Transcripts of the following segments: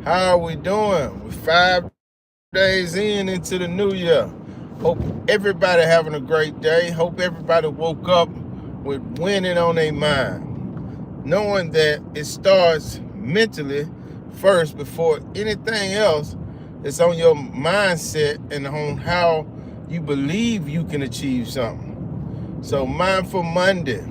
How are we doing? We're 5 days into the new year. Hope everybody having a great day. Hope everybody woke up with winning on their mind, knowing that it starts mentally first before anything else. It's on your mindset and on how you believe you can achieve something. So Mindful Monday.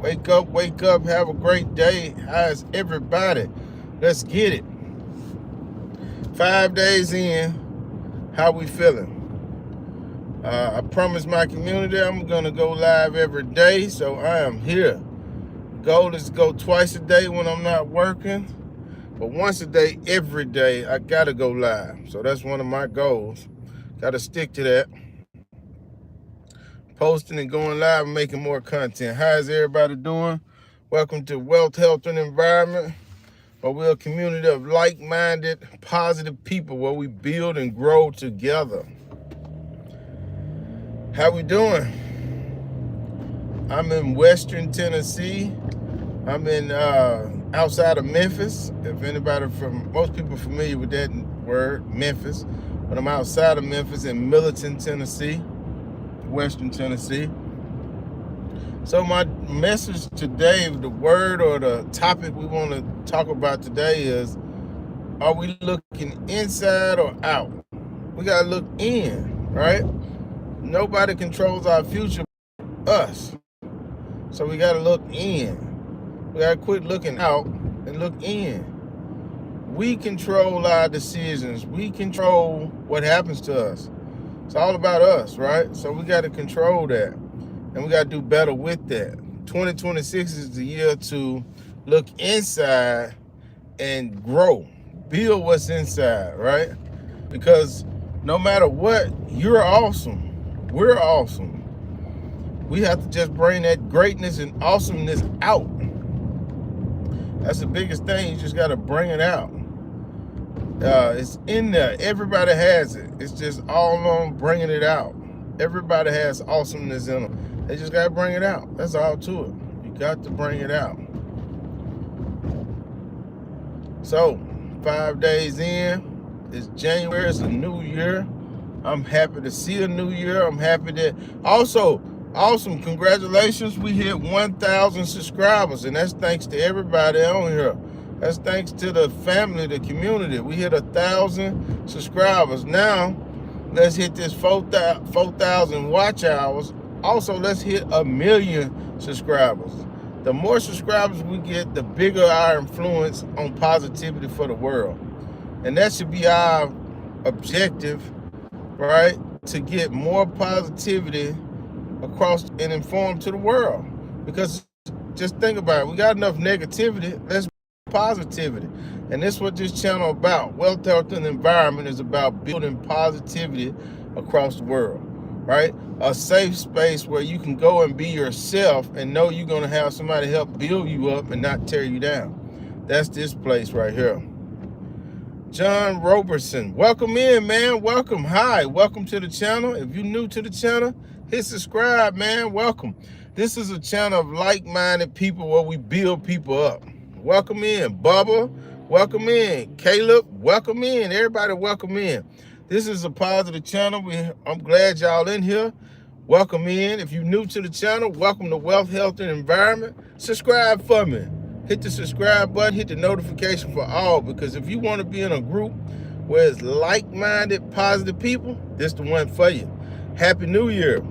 Wake up, have a great day. How's everybody? Let's get it. 5 days in, how we feeling? I promised my community I'm gonna go live every day, so I am here. Goal is to go twice a day when I'm not working, but once a day, every day, I gotta go live. So that's one of my goals. Gotta stick to that. Posting and going live and making more content. How's everybody doing? Welcome to Wealth, Health, and Environment, where we're a community of like-minded, positive people where we build and grow together. How we doing? I'm in Western Tennessee. I'm in outside of Memphis. If most people are familiar with that word, Memphis, but I'm outside of Memphis in Middleton, Tennessee, Western Tennessee. So my message today, the word or the topic we want to talk about today is, are we looking inside or out? We got to look in, right? Nobody controls our future but us. So we got to look in. We got to quit looking out and look in. We control our decisions. We control what happens to us. It's all about us, right? So we got to control that. And we got to do better with that. 2026 is the year to look inside and grow. Build what's inside, right? Because no matter what, you're awesome. We're awesome. We have to just bring that greatness and awesomeness out. That's the biggest thing. You just got to bring it out. It's in there. Everybody has it. It's just all on bringing it out. Everybody has awesomeness in them. They just got to bring it out. That's all to it. You got to bring it out. So, 5 days in. It's January. It's a new year. I'm happy to see a new year. I'm happy that... Also, awesome. Congratulations. We hit 1,000 subscribers. And that's thanks to everybody on here. That's thanks to the family, the community. We hit 1,000 subscribers. Now, let's hit this 4,000 watch hours. Also, let's hit 1 million subscribers. The more subscribers we get, the bigger our influence on positivity for the world. And that should be our objective, right? To get more positivity across and informed to the world. Because just think about it. We got enough negativity. Let's positivity. And that's what this channel about. Wealth, Health, and Environment is about building positivity across the world, right? A safe space where you can go and be yourself and know you're going to have somebody help build you up and not tear you down. That's this place right here. John Roberson, welcome in, man. Welcome. Hi, welcome to the channel. If you're new to the channel, hit subscribe, man. Welcome. This is a channel of like-minded people where we build people up. Welcome in, Bubba. Welcome in, Caleb. Welcome in, everybody. Welcome in. This is a positive channel. I'm glad y'all in here. Welcome in. If you're new to the channel, welcome to Wealth, Health, and Environment. Subscribe for me. Hit the subscribe button. Hit the notification for all. Because if you want to be in a group where it's like-minded, positive people, this is the one for you. Happy New Year.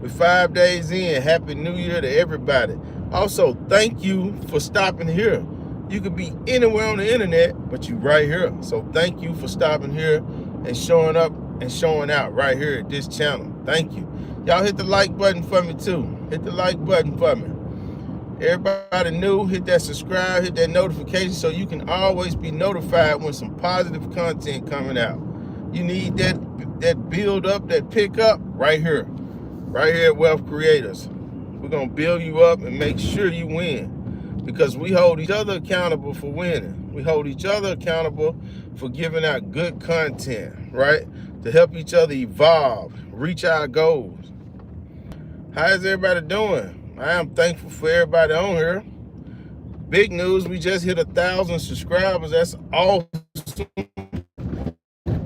We're 5 days in. Happy New Year to everybody. Also, thank you for stopping here. You could be anywhere on the internet, but you're right here. So thank you for stopping here and showing up and showing out right here at this channel. Thank you. Y'all hit the like button for me too. Hit the like button for me. Everybody new, hit that subscribe, hit that notification so you can always be notified when some positive content coming out. You need that build up, that pick up right here. Right here at Wealth Creators. We're going to build you up and make sure you win. Because we hold each other accountable for winning. We hold each other accountable for giving out good content, right? To help each other evolve, reach our goals. How is everybody doing? I am thankful for everybody on here. Big news, we just hit 1,000 subscribers. That's awesome.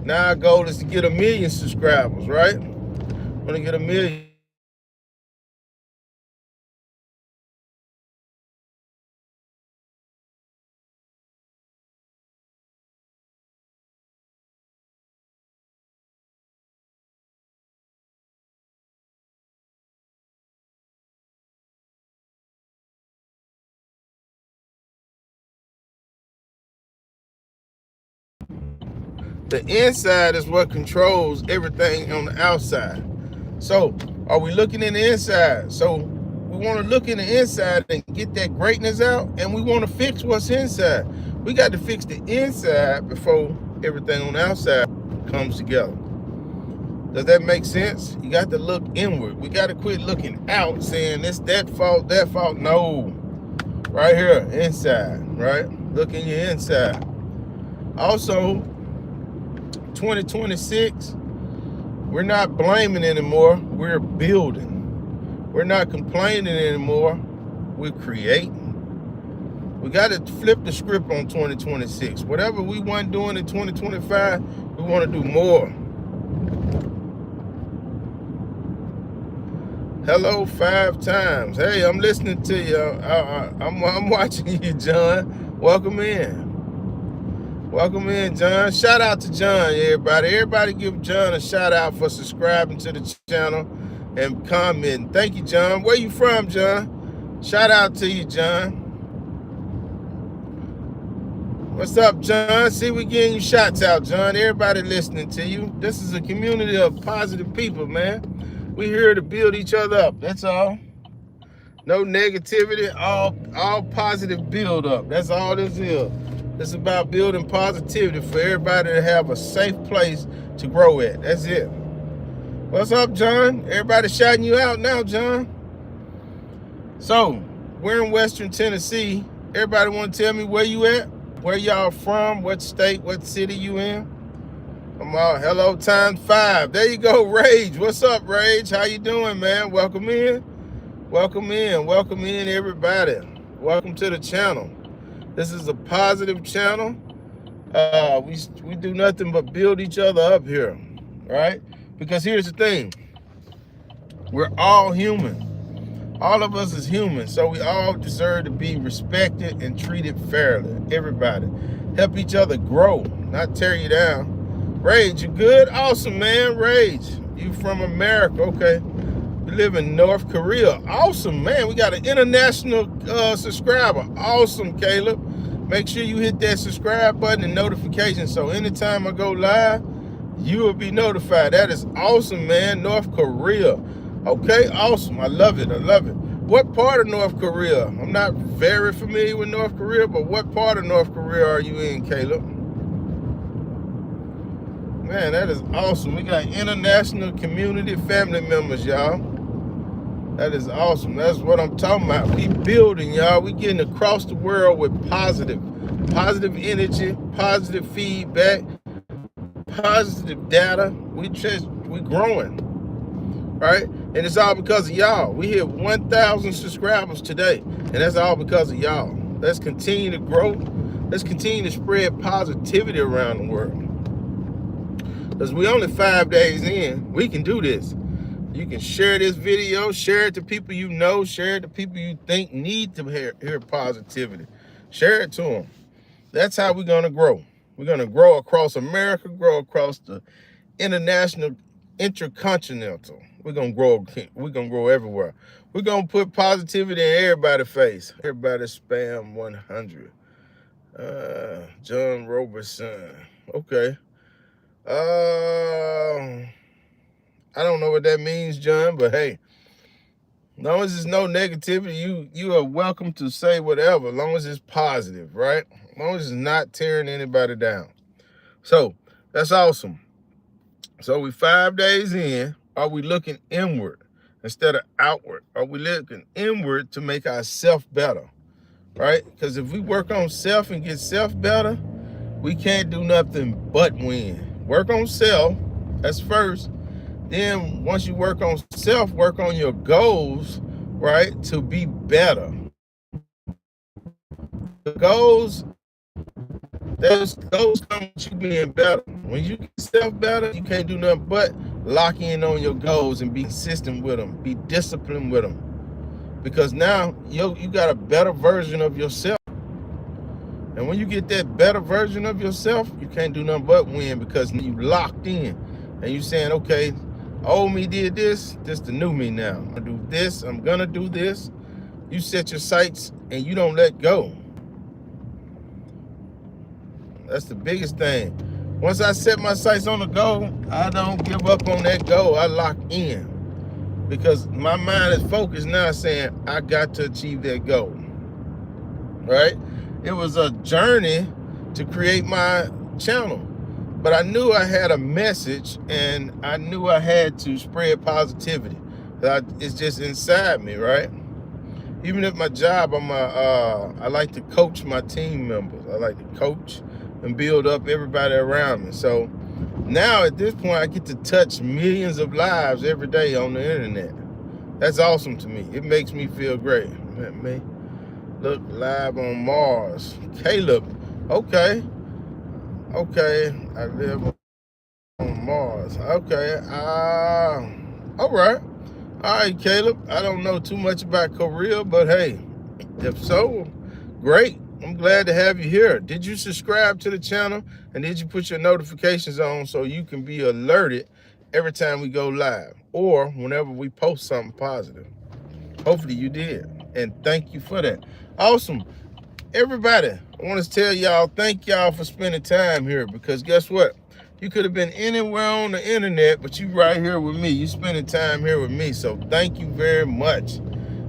Now our goal is to get 1 million subscribers, right? Want to get 1 million. The inside is what controls everything on the outside. So are we looking in the inside? So we want to look in the inside and get that greatness out, and we want to fix what's inside. We got to fix the inside before everything on the outside comes together. Does that make sense? You got to look inward. We got to quit looking out saying it's that fault, that fault. No, right here, inside, right? Look in your inside. Also, 2026, we're not blaming anymore, we're building. We're not complaining anymore, we're creating. We got to flip the script on 2026. Whatever we weren't doing in 2025, we want to do more. Hello 5 times. Hey, I'm listening to you. I'm watching you, John. Welcome in. Welcome in, John. Shout out to John, everybody. Everybody give John a shout out for subscribing to the channel and commenting. Thank you, John. Where you from, John? Shout out to you, John. What's up, John? See, we getting you shouts out, John. Everybody listening to you. This is a community of positive people, man. We here to build each other up. That's all. No negativity, all positive build up. That's all this is. It's about building positivity for everybody to have a safe place to grow at. That's it. What's up, John? Everybody shouting you out now, John. So, we're in Western Tennessee. Everybody want to tell me where you at? Where y'all from? What state? What city you in? I'm all hello times 5. There you go, Rage. What's up, Rage? How you doing, man? Welcome in. Welcome in. Welcome in, everybody. Welcome to the channel. This is a positive channel. We do nothing but build each other up here, right? Because here's the thing. We're all human. All of us is human, so we all deserve to be respected and treated fairly. Everybody. Help each other grow, not tear you down. Rage, you good? Awesome, man. Rage, you from America. Okay. We live in North Korea. Awesome, man. We got an international subscriber. Awesome, Caleb. Make sure you hit that subscribe button and notification so anytime I go live, you will be notified. That is awesome, man. North Korea. Okay, awesome. I love it. I love it. What part of North Korea? I'm not very familiar with North Korea, but what part of North Korea are you in, Caleb? Man, that is awesome. We got international community family members, y'all. That is awesome. That's what I'm talking about. We building, y'all. We getting across the world with positive energy, positive feedback, positive data. We growing, right? And it's all because of y'all. We hit 1,000 subscribers today, and that's all because of y'all. Let's continue to grow. Let's continue to spread positivity around the world. Because we only 5 days in, we can do this. You can share this video, share it to people you know, share it to people you think need to hear positivity. Share it to them. That's how we're going to grow. We're going to grow across America, grow across the international, intercontinental. We're going to grow everywhere. We're going to put positivity in everybody's face. Everybody spam 100. John Robertson. Okay. I don't know what that means, John, but hey, as long as there's no negativity, you are welcome to say whatever, as long as it's positive, right? As long as it's not tearing anybody down. So that's awesome. So we 5 days in. Are we looking inward instead of outward? Are we looking inward to make ourselves better, right? Because if we work on self and get self better, we can't do nothing but win. Work on self, that's first. Then once you work on self, work on your goals, right? To be better. goals, those goals come with you being better. When you get yourself better, you can't do nothing but lock in on your goals and be consistent with them, be disciplined with them. Because now you got a better version of yourself. And when you get that better version of yourself, you can't do nothing but win, because you locked in. And you saying, okay, old me did this the new me now. I'm gonna do this, I'm gonna do this. You set your sights and you don't let go. That's the biggest thing. Once I set my sights on the goal, I don't give up on that goal. I lock in, because my mind is focused now, saying I got to achieve that goal, right? It was a journey to create my channel, but I knew I had a message, and I knew I had to spread positivity. It's just inside me, right? Even at my job, I like to coach my team members. I like to coach and build up everybody around me. So now at this point, I get to touch millions of lives every day on the internet. That's awesome to me. It makes me feel great. Let me look live on Mars. Caleb, okay. I live on Mars. Okay. All right, Caleb. I don't know too much about Korea, but hey, if so, great. I'm glad to have you here. Did you subscribe to the channel, and did you put your notifications on so you can be alerted every time we go live or whenever we post something positive? Hopefully you did, and thank you for that. Awesome. Everybody, I want to tell y'all, thank y'all for spending time here, because guess what? You could have been anywhere on the internet, but you right here with me. You spending time here with me, so thank you very much.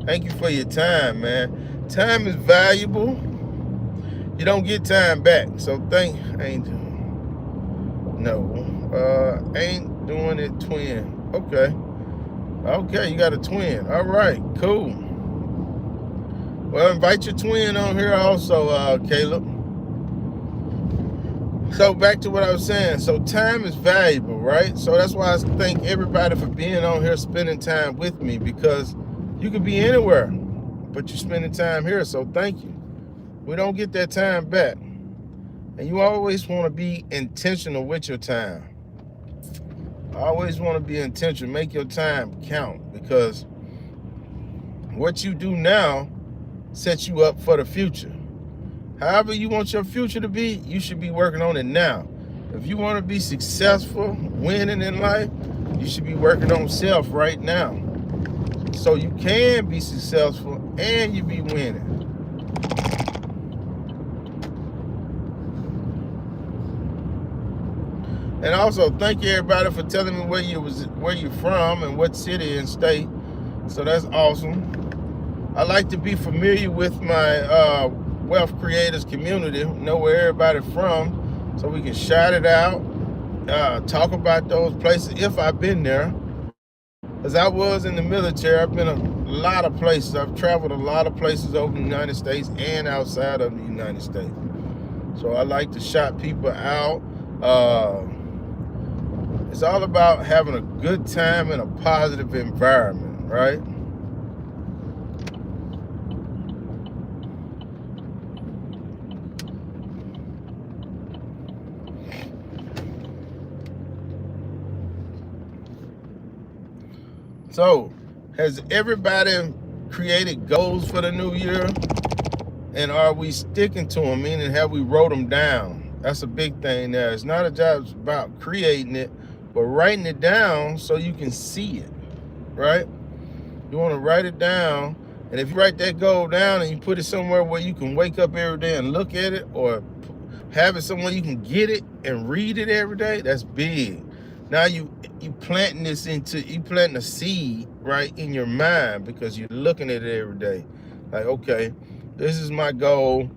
Thank you for your time, man. Time is valuable. You don't get time back, so ain't doing it, twin. Okay, you got a twin. All right, cool. Well, invite your twin on here also, Caleb. So back to what I was saying. So time is valuable, right? So that's why I thank everybody for being on here, spending time with me, because you could be anywhere, but you're spending time here, so thank you. We don't get that time back. And you always want to be intentional with your time. Always want to be intentional. Make your time count, because what you do now sets you up for the future. However you want your future to be, you should be working on it now. If you want to be successful, winning in life, you should be working on self right now, so you can be successful and you be winning. And also, thank you everybody for telling me where you're from and what city and state. So that's awesome. I like to be familiar with my Wealth Creators community, know where everybody's from, so we can shout it out, talk about those places if I've been there. As I was in the military, I've been a lot of places. I've traveled a lot of places over the United States and outside of the United States. So I like to shout people out. It's all about having a good time in a positive environment, right? So, has everybody created goals for the new year? And are we sticking to them? Meaning, have we wrote them down? That's a big thing there. It's not a job about creating it, but writing it down so you can see it, right? You want to write it down. And if you write that goal down and you put it somewhere where you can wake up every day and look at it, or have it somewhere you can get it and read it every day, that's big. Now you planting a seed right in your mind, because you're looking at it every day. Like, okay, this is my goal.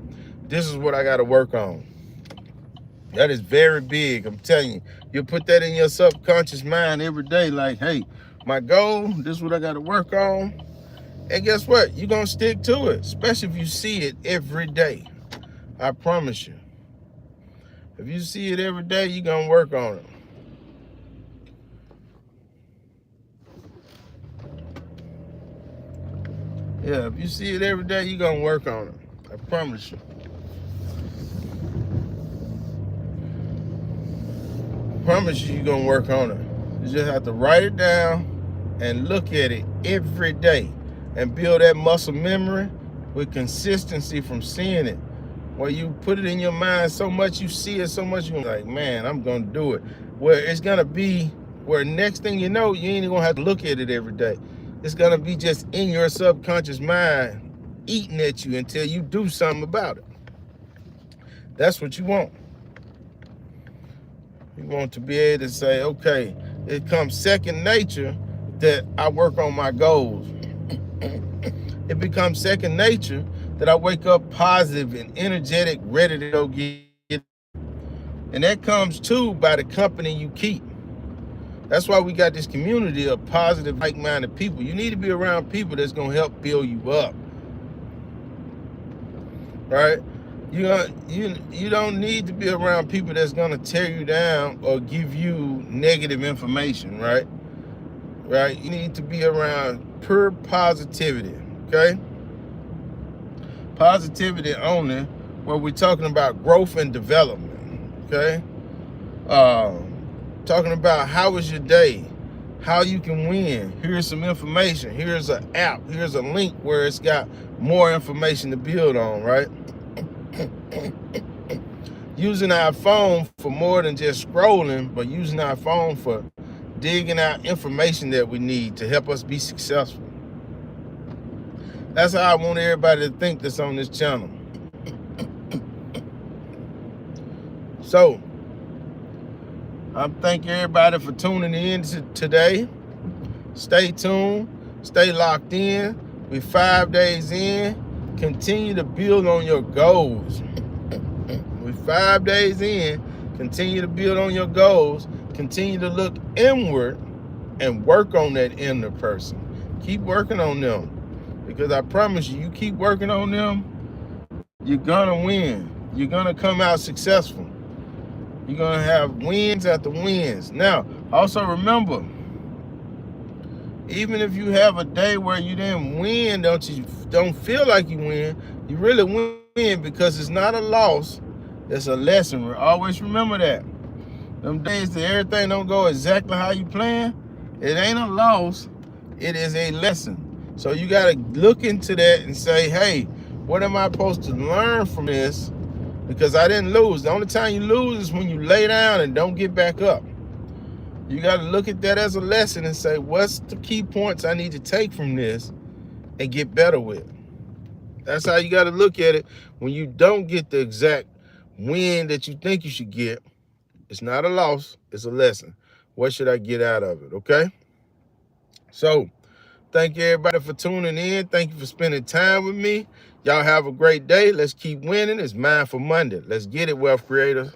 This is what I got to work on. That is very big. I'm telling you, you'll put that in your subconscious mind every day. Like, hey, my goal, this is what I got to work on. And guess what? You're going to stick to it, especially if you see it every day. I promise you. If you see it every day, you're going to work on it. Yeah, if you see it every day, you're going to work on it. I promise you. promise you, you're gonna work on it. You just have to write it down and look at it every day and build that muscle memory with consistency from seeing it. Where you put it in your mind so much, you see it so much, you're like, man, I'm gonna do it. Where it's gonna be where next thing you know, you ain't even gonna have to look at it every day. It's gonna be just in your subconscious mind, eating at you until you do something about it. That's what you want. You want to be able to say, okay, it comes second nature that I work on my goals. It becomes second nature that I wake up positive and energetic, ready to go get it. And that comes too by the company you keep. That's why we got this community of positive, like-minded people. You need to be around people that's gonna help build you up. Right? You don't need to be around people that's gonna tear you down or give you negative information, right? Right? You need to be around pure positivity, okay? Positivity only, where we're talking about growth and development, okay? Talking about how was your day, how you can win. Here's some information. Here's an app. Here's a link where it's got more information to build on, right? Using our phone for more than just scrolling, but using our phone for digging out information that we need to help us be successful. That's how I want everybody to think that's on this channel. So, I thank everybody for tuning in today. Stay tuned. Stay locked in. We're 5 days in. Continue to build on your goals. We're 5 days in. Continue to build on your goals. Continue to look inward and work on that inner person. Keep working on them. Because I promise you, you keep working on them, you're gonna win. You're gonna come out successful. You're gonna have wins after wins. Now, also remember, even if you have a day where you didn't win, don't feel like you win, you really win because it's not a loss, it's a lesson. Always remember that. Them days that everything don't go exactly how you plan, it ain't a loss, it is a lesson. So you gotta look into that and say, hey, what am I supposed to learn from this? Because I didn't lose. The only time you lose is when you lay down and don't get back up. You gotta look at that as a lesson and say, what's the key points I need to take from this and get better with? That's how you gotta look at it. When you don't get the exact win that you think you should get, it's not a loss, it's a lesson. What should I get out of it, okay? So, thank you everybody for tuning in. Thank you for spending time with me. Y'all have a great day. Let's keep winning. It's Mindful Monday. Let's get it, wealth creators.